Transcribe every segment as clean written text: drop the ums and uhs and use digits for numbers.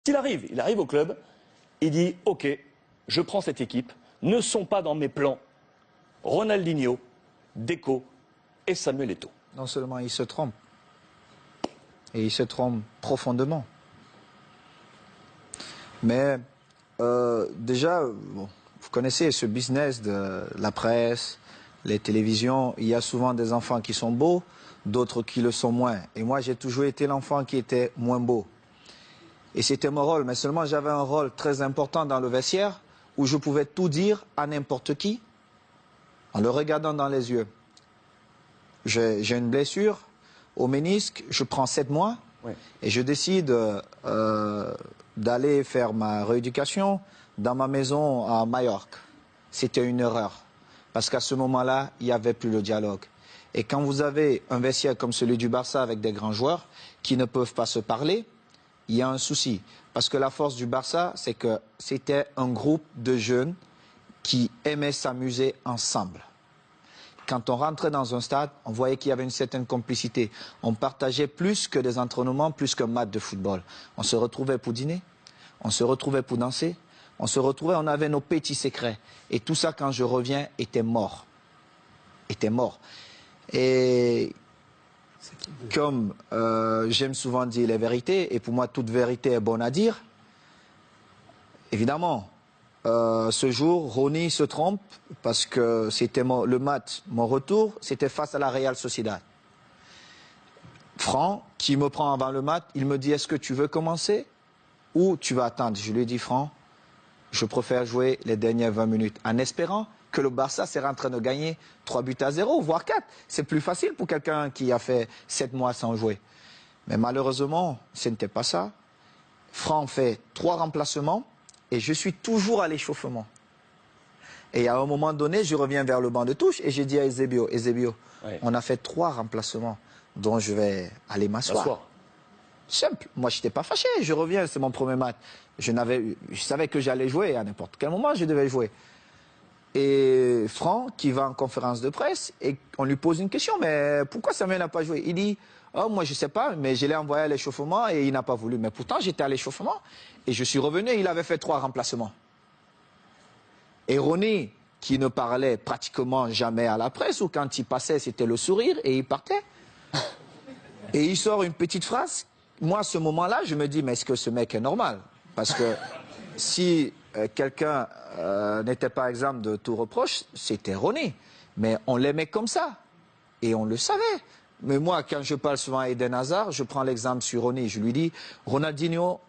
Il arrive au club, il dit « Ok, je prends cette équipe, ne sont pas dans mes plans Ronaldinho, Deco et Samuel Eto'o. » Non seulement il se trompe, et il se trompe profondément. Mais déjà, bon, vous connaissez ce business de la presse, les télévisions, il y a souvent des enfants qui sont beaux, d'autres qui le sont moins. Et moi, j'ai toujours été l'enfant qui était moins beau. Et c'était mon rôle, mais seulement j'avais un rôle très important dans le vestiaire où je pouvais tout dire à n'importe qui en le regardant dans les yeux. J'ai une blessure au ménisque, je prends 7 mois et je décide d'aller faire ma rééducation dans ma maison à Majorque. C'était une erreur parce qu'à ce moment-là, il n'y avait plus le dialogue. Et quand vous avez un vestiaire comme celui du Barça avec des grands joueurs qui ne peuvent pas se parler, il y a un souci. Parce que la force du Barça, c'est que c'était un groupe de jeunes qui aimaient s'amuser ensemble. Quand on rentrait dans un stade, on voyait qu'il y avait une certaine complicité. On partageait plus que des entraînements, plus qu'un match de football. On se retrouvait pour dîner, on se retrouvait pour danser, on se retrouvait, on avait nos petits secrets. Et tout ça, quand je reviens, était mort. Était mort. Et comme j'aime souvent dire les vérités, et pour moi toute vérité est bonne à dire, évidemment, ce jour, Ronny se trompe parce que c'était le match, mon retour, c'était face à la Real Sociedad. Franck, qui me prend avant le match, il me dit « Est-ce que tu veux commencer ou tu vas attendre ?» Je lui ai dit « Franck, je préfère jouer les dernières 20 minutes en espérant que le Barça sera en train de gagner 3-0, voire 4. C'est plus facile pour quelqu'un qui a fait 7 mois sans jouer. » Mais malheureusement, ce n'était pas ça. Franck fait 3 remplacements et je suis toujours à l'échauffement. Et à un moment donné, je reviens vers le banc de touche et j'ai dit à Eusebio, on a fait 3 remplacements, dont je vais aller m'asseoir. Simple. Moi, je n'étais pas fâché. Je reviens, c'est mon premier match. Je savais que j'allais jouer à n'importe quel moment, je devais jouer. Et Franck, qui va en conférence de presse, et on lui pose une question, mais pourquoi Samuel n'a pas joué? Il dit, oh, moi je ne sais pas, mais je l'ai envoyé à l'échauffement et il n'a pas voulu. Mais pourtant, j'étais à l'échauffement et je suis revenu et il avait fait 3 remplacements. Et Ronny, qui ne parlait pratiquement jamais à la presse, ou quand il passait, c'était le sourire et il partait. Et il sort une petite phrase. Moi, à ce moment-là, je me dis, mais est-ce que ce mec est normal? Parce que si quelqu'un n'était pas exempt de tout reproche, c'était Ronny. Mais on l'aimait comme ça. Et on le savait. Mais moi, quand je parle souvent à Eden Hazard, je prends l'exemple sur Ronny. Je lui dis, Ronaldinho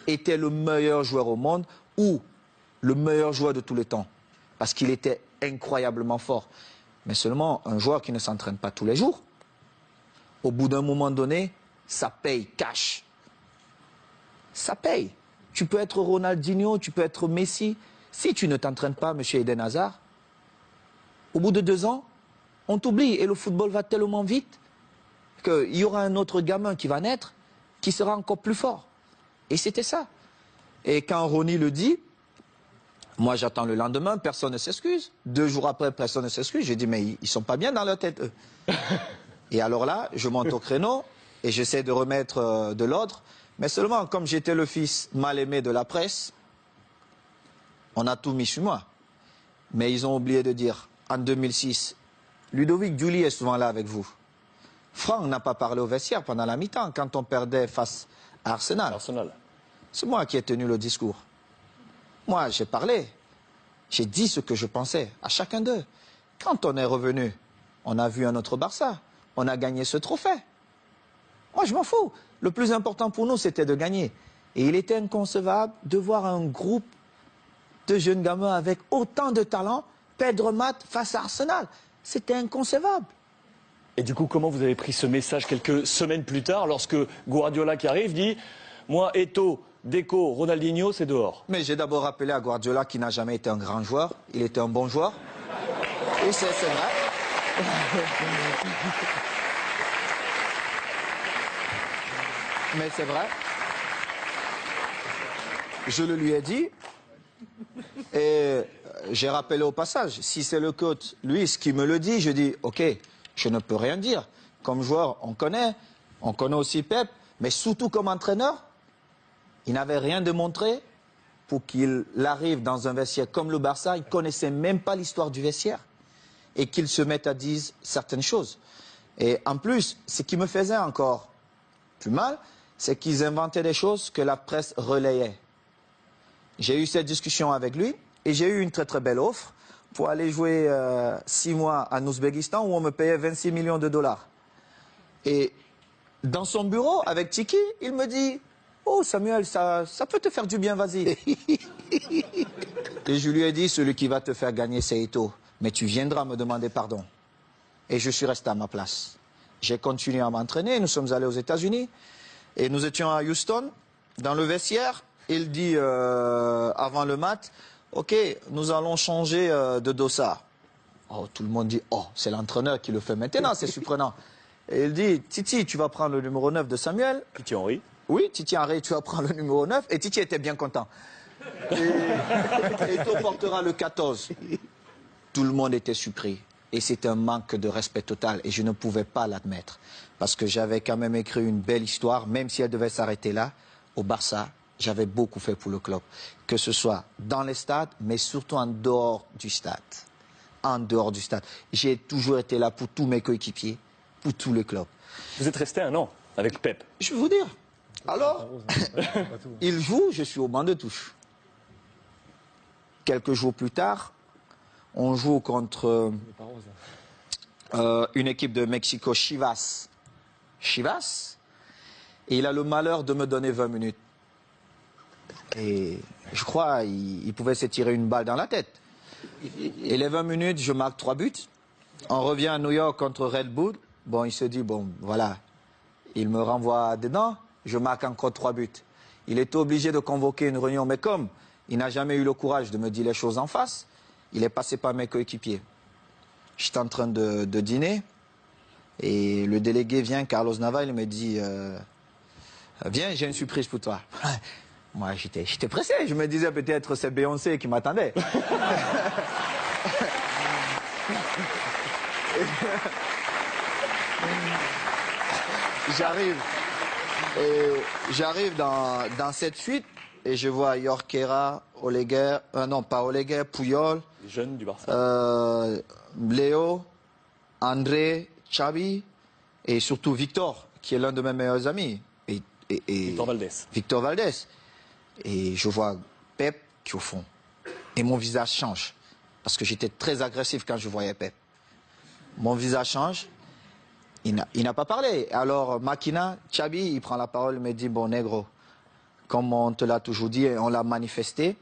était le meilleur joueur au monde ou le meilleur joueur de tous les temps. Parce qu'il était incroyablement fort. Mais seulement un joueur qui ne s'entraîne pas tous les jours, au bout d'un moment donné, ça paye cash. Ça paye. Tu peux être Ronaldinho, tu peux être Messi. Si tu ne t'entraînes pas, monsieur Eden Hazard, au bout de 2 ans, on t'oublie. Et le football va tellement vite qu'il y aura un autre gamin qui va naître, qui sera encore plus fort. Et c'était ça. Et quand Ronny le dit, moi j'attends le lendemain, personne ne s'excuse. 2 jours après, personne ne s'excuse. J'ai dit, mais ils ne sont pas bien dans leur tête, eux. Et alors là, je monte au créneau et j'essaie de remettre de l'ordre. Mais seulement, comme j'étais le fils mal aimé de la presse, on a tout mis sur moi. Mais ils ont oublié de dire, en 2006, Ludovic Giuli est souvent là avec vous. Franck n'a pas parlé au vestiaire pendant la mi-temps, quand on perdait face à Arsenal. C'est moi qui ai tenu le discours. Moi, j'ai parlé. J'ai dit ce que je pensais à chacun d'eux. Quand on est revenu, on a vu un autre Barça. On a gagné ce trophée. Moi, je m'en fous. Le plus important pour nous, c'était de gagner. Et il était inconcevable de voir un groupe de jeunes gamins avec autant de talent perdre match face à Arsenal. C'était inconcevable. Et du coup, comment vous avez pris ce message quelques semaines plus tard, lorsque Guardiola qui arrive dit « Moi, Eto'o, Deco, Ronaldinho, c'est dehors ». Mais j'ai d'abord rappelé à Guardiola qu'il n'a jamais été un grand joueur. Il était un bon joueur. Et c'est vrai. Mais c'est vrai. Je le lui ai dit. Et j'ai rappelé au passage. Si c'est le coach, Luis, qui me le dit, je dis, ok, je ne peux rien dire. Comme joueur, on connaît aussi Pep, mais surtout comme entraîneur, Il n'avait rien démontré pour qu'il arrive dans un vestiaire comme le Barça. Il ne connaissait même pas l'histoire du vestiaire et qu'il se mette à dire certaines choses. Et en plus, ce qui me faisait encore plus mal, c'est qu'ils inventaient des choses que la presse relayait. J'ai eu cette discussion avec lui et j'ai eu une très très belle offre pour aller jouer 6 mois en Ouzbékistan où on me payait 26 millions de dollars. Et dans son bureau, avec Tiki, il me dit « Oh Samuel, ça peut te faire du bien, vas-y. » Et je lui ai dit « Celui qui va te faire gagner, c'est Eto'o. Mais tu viendras me demander pardon. » Et je suis resté à ma place. J'ai continué à m'entraîner, nous sommes allés aux États-Unis. Et nous étions à Houston, dans le vestiaire. Il dit avant le match, « Ok, nous allons changer de dossard. » Oh, tout le monde dit « Oh, c'est l'entraîneur qui le fait maintenant, c'est surprenant. » Et il dit « Titi, tu vas prendre le numéro 9 de Samuel. » Titi Henry. Oui, Titi Henry, tu vas prendre le numéro 9. Et Titi était bien content. Et Eto'o portera le 14. Tout le monde était surpris. Et c'est un manque de respect total. Et je ne pouvais pas l'admettre. Parce que j'avais quand même écrit une belle histoire, même si elle devait s'arrêter là, au Barça. J'avais beaucoup fait pour le club. Que ce soit dans les stades, mais surtout en dehors du stade. En dehors du stade. J'ai toujours été là pour tous mes coéquipiers, pour tous les clubs. Vous êtes resté 1 an avec Pep. Je vais vous dire. Alors, il joue, je suis au banc de touche. Quelques jours plus tard, on joue contre une équipe de Mexico, Chivas. Chivas. Et il a le malheur de me donner 20 minutes. Et je crois qu'il pouvait se tirer une balle dans la tête. Et les 20 minutes, je marque 3 buts. On revient à New York contre Red Bull. Bon, il se dit, bon, voilà. Il me renvoie dedans. Je marque encore 3 buts. Il était obligé de convoquer une réunion. Mais comme il n'a jamais eu le courage de me dire les choses en face, il est passé par mes coéquipiers. J'étais en train de dîner. Et le délégué vient, Carlos Nava, il me dit, viens, j'ai une surprise pour toi. Moi, j'étais pressé. Je me disais peut-être c'est Beyoncé qui m'attendait. J'arrive dans cette suite et je vois Jorquera, Oleguer, non pas Oleguer, Puyol, Les jeunes du Barça. Léo, André, Xavi et surtout Victor, qui est l'un de mes meilleurs amis. Et Victor Valdés. Victor Valdés. Et je vois Pep qui est au fond. Et mon visage change. Parce que j'étais très agressif quand je voyais Pep. Mon visage change. Il n'a pas parlé. Alors, Makina, Xabi, il prend la parole, il me dit, bon, négro, comme on te l'a toujours dit, et on l'a manifesté,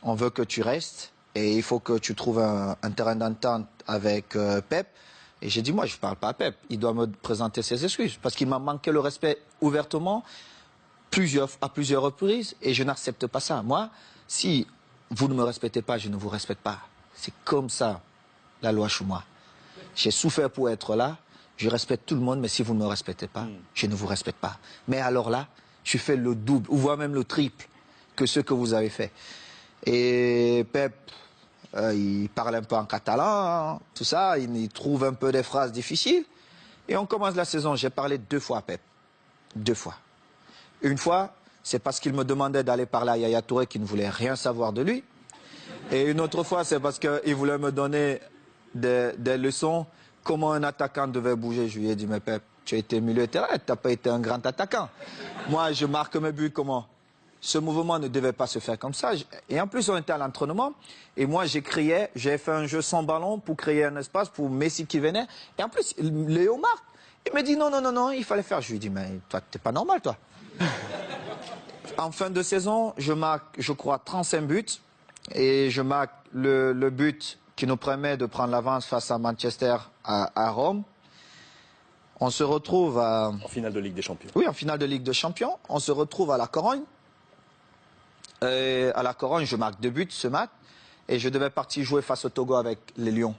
on veut que tu restes, et il faut que tu trouves un terrain d'entente avec Pep. Et j'ai dit, moi, je ne parle pas à Pep. Il doit me présenter ses excuses. Parce qu'il m'a manqué le respect ouvertement, à plusieurs reprises, et je n'accepte pas ça. Moi, si vous ne me respectez pas, je ne vous respecte pas. C'est comme ça, la loi chez moi. J'ai souffert pour être là. Je respecte tout le monde, mais si vous ne me respectez pas, je ne vous respecte pas. Mais alors là, je fais le double, ou voire même le triple que ce que vous avez fait. Et Pep, il parle un peu en catalan, tout ça, il trouve un peu des phrases difficiles. Et on commence la saison, j'ai parlé 2 fois à Pep. 2 fois. Une fois, c'est parce qu'il me demandait d'aller parler à Yaya Touré qui ne voulait rien savoir de lui. Et une autre fois, c'est parce qu'il voulait me donner des leçons. Comment un attaquant devait bouger. Je lui ai dit, mais Pep, tu as été milieu de terrain, tu n'as pas été un grand attaquant. Moi, je marque mes buts comment? Ce mouvement ne devait pas se faire comme ça. Et en plus, on était à l'entraînement. Et moi, j'ai fait un jeu sans ballon pour créer un espace pour Messi qui venait. Et en plus, Léo marque. Il me dit, non, non, non, non, il fallait faire. Je lui ai dit, mais toi, t'es pas normal, toi. En fin de saison, je marque, je crois, 35 buts. Et je marque le but qui nous permet de prendre l'avance face à Manchester à Rome. On se retrouve en finale de Ligue des Champions. Oui, en finale de Ligue des Champions. On se retrouve à la Corogne. Et à la Corogne, je marque 2 buts ce match. Et je devais partir jouer face au Togo avec les Lions.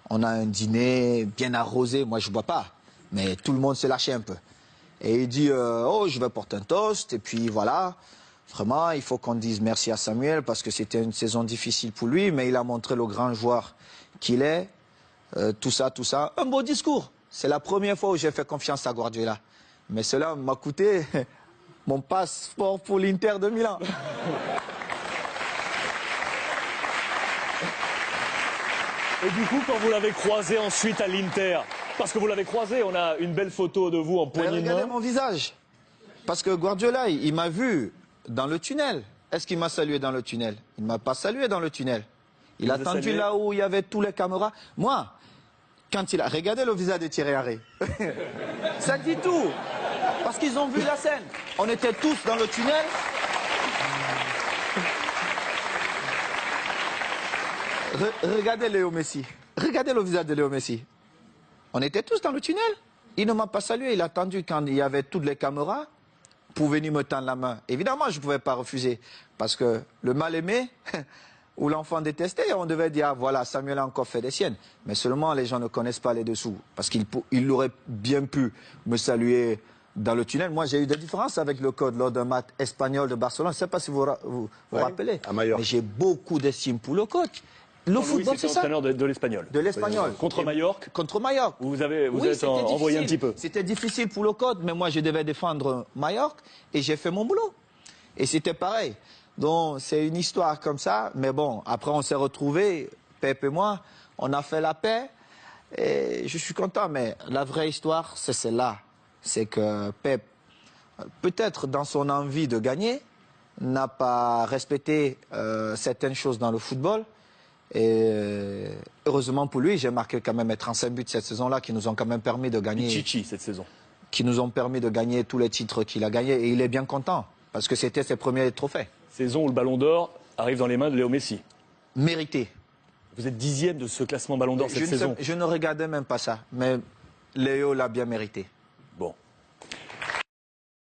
On a un dîner bien arrosé. Moi, je ne bois pas. Mais tout le monde s'est lâché un peu. Et il dit, oh, je vais porter un toast. Et puis voilà. Vraiment, il faut qu'on dise merci à Samuel parce que c'était une saison difficile pour lui, mais il a montré le grand joueur qu'il est. Tout ça, tout ça. Un beau discours. C'est la première fois où j'ai fait confiance à Guardiola. Mais cela m'a coûté mon passeport pour l'Inter de Milan. Et du coup, quand vous l'avez croisé ensuite à l'Inter, parce que vous l'avez croisé, on a une belle photo de vous en poignée de Regardez main. mon visage. Parce que Guardiola, il m'a vu dans le tunnel. Est-ce qu'il m'a salué dans le tunnel? Il ne m'a pas salué dans le tunnel. Il a vous a attendu salué là où il y avait tous les caméras. Moi, quand il a regardé le visage de Thierry Henry, ça dit tout. Parce qu'ils ont vu la scène. On était tous dans le tunnel. Regardez Léo Messi. Regardez le visage de Léo Messi. On était tous dans le tunnel. Il ne m'a pas salué. Il a attendu quand il y avait toutes les caméras pour venir me tendre la main. Évidemment, je ne pouvais pas refuser. Parce que le mal-aimé ou l'enfant détesté, on devait dire, ah, voilà, Samuel a encore fait des siennes. Mais seulement, les gens ne connaissent pas les dessous. Parce qu'il aurait bien pu me saluer dans le tunnel. Moi, j'ai eu des différences avec le code lors d'un match espagnol de Barcelone. Je ne sais pas si vous vous rappelez. à Majorque. Mais j'ai beaucoup d'estime pour le coach. Le football, c'est ça. Entraîneur de l'Espagnol. De l'Espagnol. Contre Majorque. Contre Majorque. Vous Oui, êtes c'était envoyé un difficile. petit peu. C'était difficile pour le code, mais moi, je devais défendre Majorque et j'ai fait mon boulot. Et c'était pareil. Donc, c'est une histoire comme ça. Mais bon, après, on s'est retrouvés, Pep et moi, on a fait la paix. Et je suis content. Mais la vraie histoire, c'est celle-là. C'est que Pep, peut-être dans son envie de gagner, n'a pas respecté certaines choses dans le football. Et heureusement pour lui, j'ai marqué quand même 35 buts cette saison-là qui nous ont quand même permis de gagner. Chichi cette saison. Qui nous ont permis de gagner tous les titres qu'il a gagnés. Et il est bien content parce que c'était ses premiers trophées. Saison où le Ballon d'Or arrive dans les mains de Léo Messi. Mérité. Vous êtes 10e de ce classement Ballon d'Or cette saison. Je ne regardais même pas ça. Mais Léo l'a bien mérité.